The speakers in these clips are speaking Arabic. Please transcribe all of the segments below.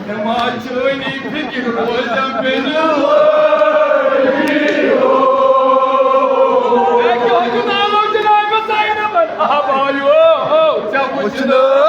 Maçoni fikir hocam beni. Belki hocam hocam sayına var. Aha bayo. Çabucuna.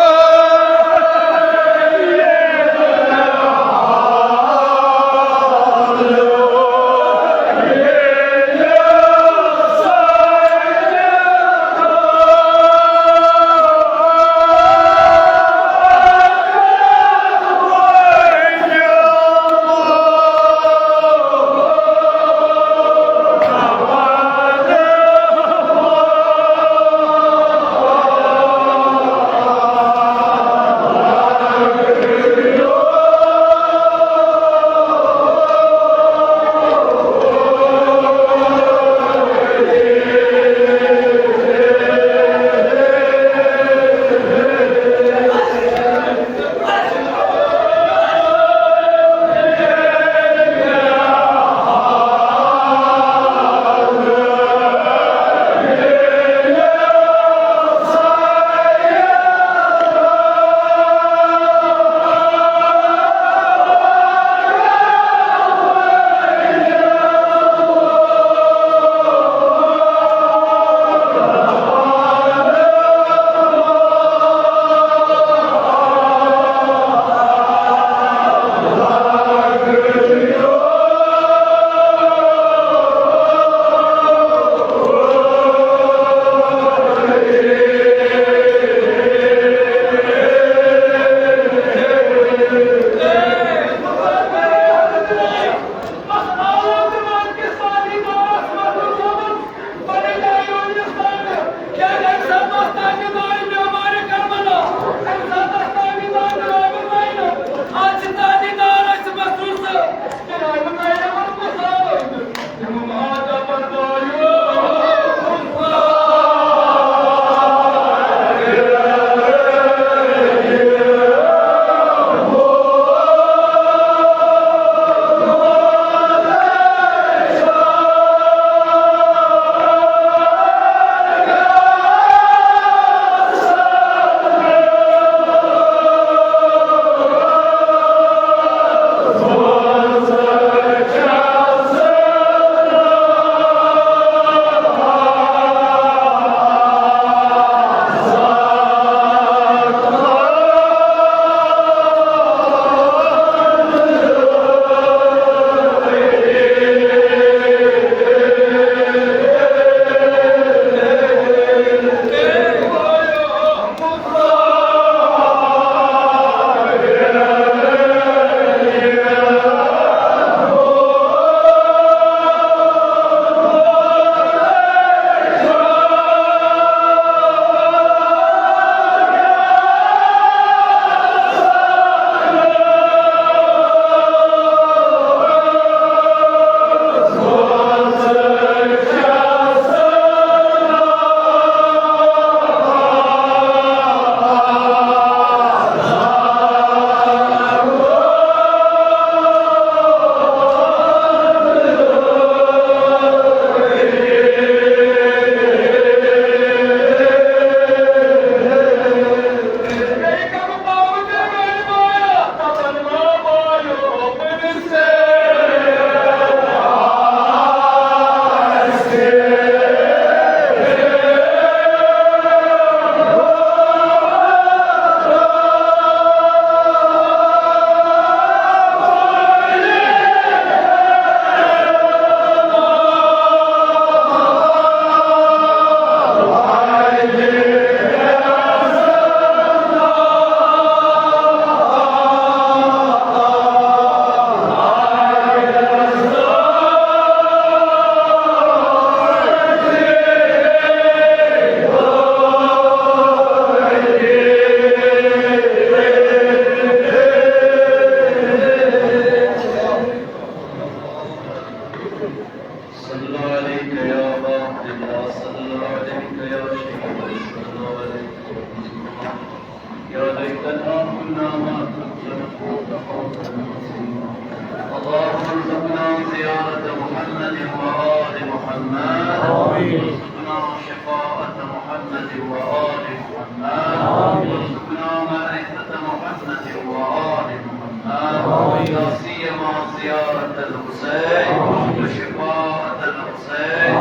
لا سيما زيارة الحسين وشفاعة الحسين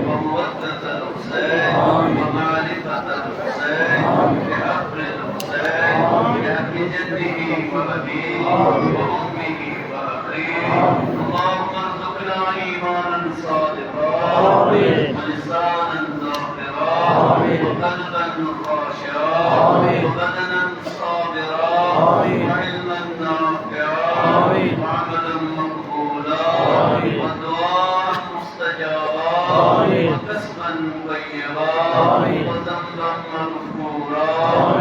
ومودة الحسين ومعرفة الحسين بحفر الحسين بحق جده وأبيه وأمه وأخيه. اللهم ارزقنا إيمانا صادقا ولسانا ذاكرا وقلبا خاشعا وبدنا صابرا وعلما نافعا وعملا مقبولا ودعاء مستجابا وكسبا طيبا وذنبا مغفورا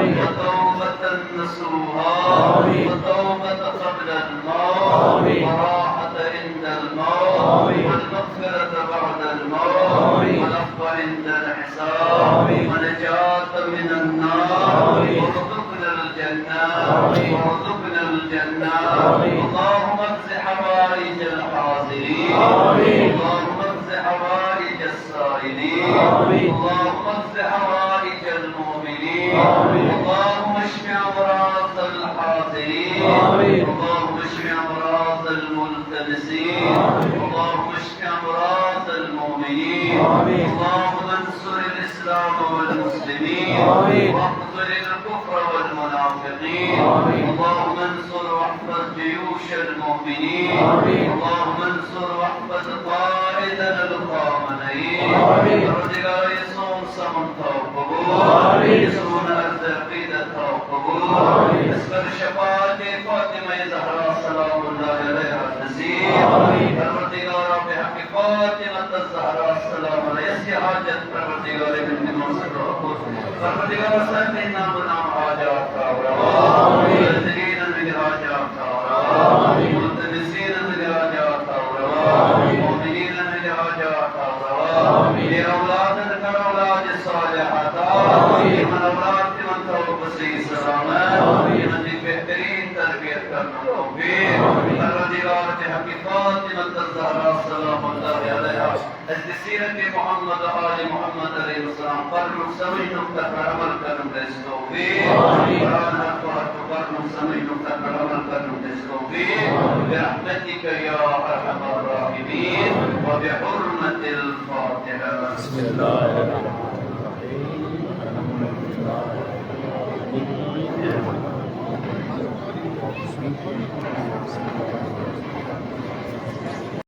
وتوبة نصوحا وتوبة قبل الموت وراحة عند الموت والمغفرة بعد الموت والعفو عند الحساب ونجاة من النار وارزقنا الجنة وارزقنا الجنة. اللهم اقض حوائج الحاضرين اللهم اقض حوائج السائلين اللهم اقض حوائج المؤمنين اللهم اشف امراض الحاضرين اللهم اشف امراض الملتمسين اللهم اشف امراض المؤمنين. اللهم انصر الاسلام والمسلمين واخذل الكفر والمنافقين. اللهم انصر واحفظ جيوش المؤمنين. اللهم انصر واحفظ قائدنا الخامنئين. رجل يصوم سمن توقبوا يصوم العقيدة توقبوا اسبر شفاعة فاطمة زهراء سلام الله عليها النسيم. الرجل بحق فاطمة الزهراء السلام عليها يسي حاجة الرجل من مصر الرجل سيدنا منام حاجات والذين من حاجات والملتمسين من حاجات والمؤمنين من حاجات لأولادنا كأولاد الصالحات لمن أولاد من توقسي سلامات لمن بهترين تربية كالتوفيق. الرجل بحق فاطمة الزهراء سلام الله عليها السيرة محمد آل محمد عليه السلام قرن سمي نقطة عمل كرم تستوفيق قرآن أكبر قرن سمي نقطة عمل كرم تستوفيق برحمتك يا أرحم الراحمين وبحرمة الفاتحة. بسم الله الرحمن الرحيم.